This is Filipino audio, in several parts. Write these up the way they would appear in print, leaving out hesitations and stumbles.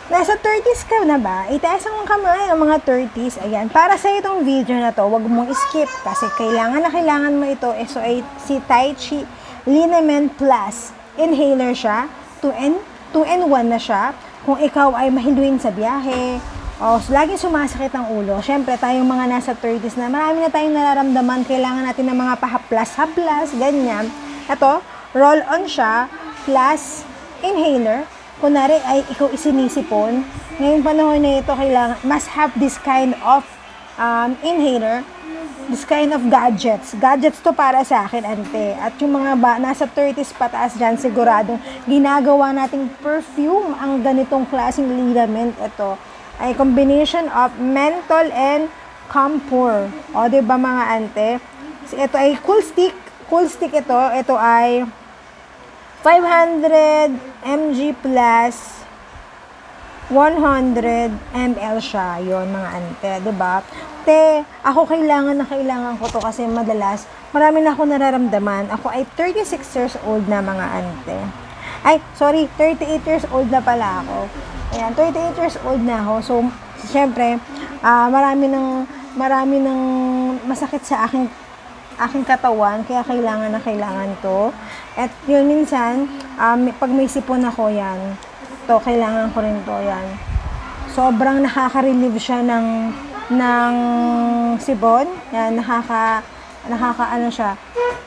Nasa 30s ka na ba? Itaas ang kamay ang mga 30s. Ayan. Para sa itong video na to, wag mong skip kasi kailangan na kailangan mo ito. So, ay si Tai Chi Liniment Plus. Inhaler siya. 2-in-1 na siya. Kung ikaw ay mahinduin sa biyahe, o laging sumasakit ang ulo. Siyempre, tayong mga nasa 30s na marami na tayong nararamdaman. Kailangan natin ng mga pahaplas-haplas, ganyan. Ito, roll-on siya, plus inhaler. Kunwari ay ikaw isinisipon, ngayong panahon na ito, kailangan, must have this kind of inhaler, this kind of gadgets. Gadgets to para sa akin, ante. At yung mga nasa 30s pataas dyan, siguradong ginagawa nating perfume ang ganitong klaseng liniment. Ito ay combination of menthol and camphor. O, diba mga ante? Ito ay cool stick. Cool stick ito. Ito ay 500 mg plus 100 ml siya. Yun, mga ante. Diba? Ako kailangan ko to kasi madalas, marami na ako nararamdaman. Ako ay 36 years old na, mga ante. Ay, sorry, 38 years old na pala ako. Ayan, 38 years old na ako. So, syempre, marami ng masakit sa aking katawan, kaya kailangan to. At yun minsan, pag may sipon ako yan, to, kailangan ko rin to, yan. Sobrang nakaka-relieve siya ng sipon. Yan,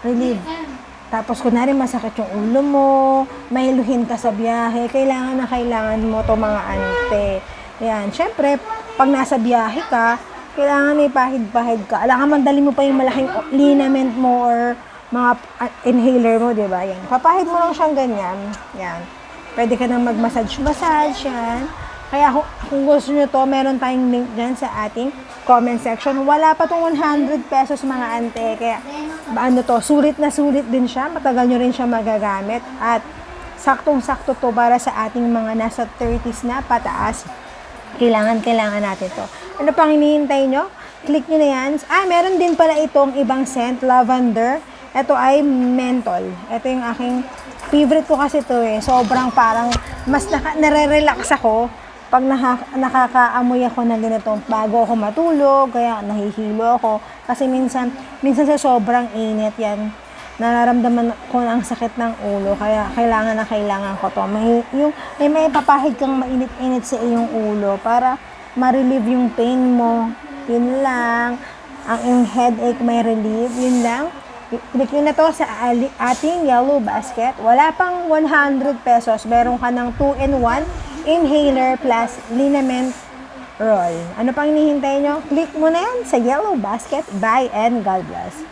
relieve. Tapos, kunwari masakit yung ulo mo, mahiluhin ka sa biyahe, kailangan mo to, mga ante. Yan, syempre, pag nasa biyahe ka, kailangan may pahid-pahid ka. Alam ka, mandali mo pa yung malaking liniment mo or mga inhaler mo, di ba? Yan, papahid mo lang siyang ganyan. Yan, pwede ka nang mag-massage, yan. Kaya kung gusto nyo to, meron tayong link dyan sa ating comment section. Wala pa tong 100 pesos, mga ante. Kaya, sulit na sulit din siya. Matagal nyo rin siya magagamit. At saktong-sakto to para sa ating mga nasa 30s na pataas. Kailangan natin to. Ano pang hinihintay nyo? Click nyo na yan. Meron din pala itong ibang scent, lavender. Ito ay menthol. Ito yung aking favorite ko kasi to eh. Sobrang parang mas nare-relax ako pag nakakaamoy ako ng ganito bago ako matulog, kaya nahihilo ako. Kasi minsan sa sobrang init yan, nararamdaman ko ang sakit ng ulo, kaya kailangan ko to. May papahid kang mainit-init sa iyong ulo para ma-relieve yung pain mo. Yun lang. Ang headache may relieve. Yun lang. Click nyo na to sa ating yellow basket. Wala pang 100 pesos. Meron ka ng 2-in-1 inhaler plus liniment roll. Ano pang hinihintay nyo? Click mo na yan sa yellow basket. Bye and God bless.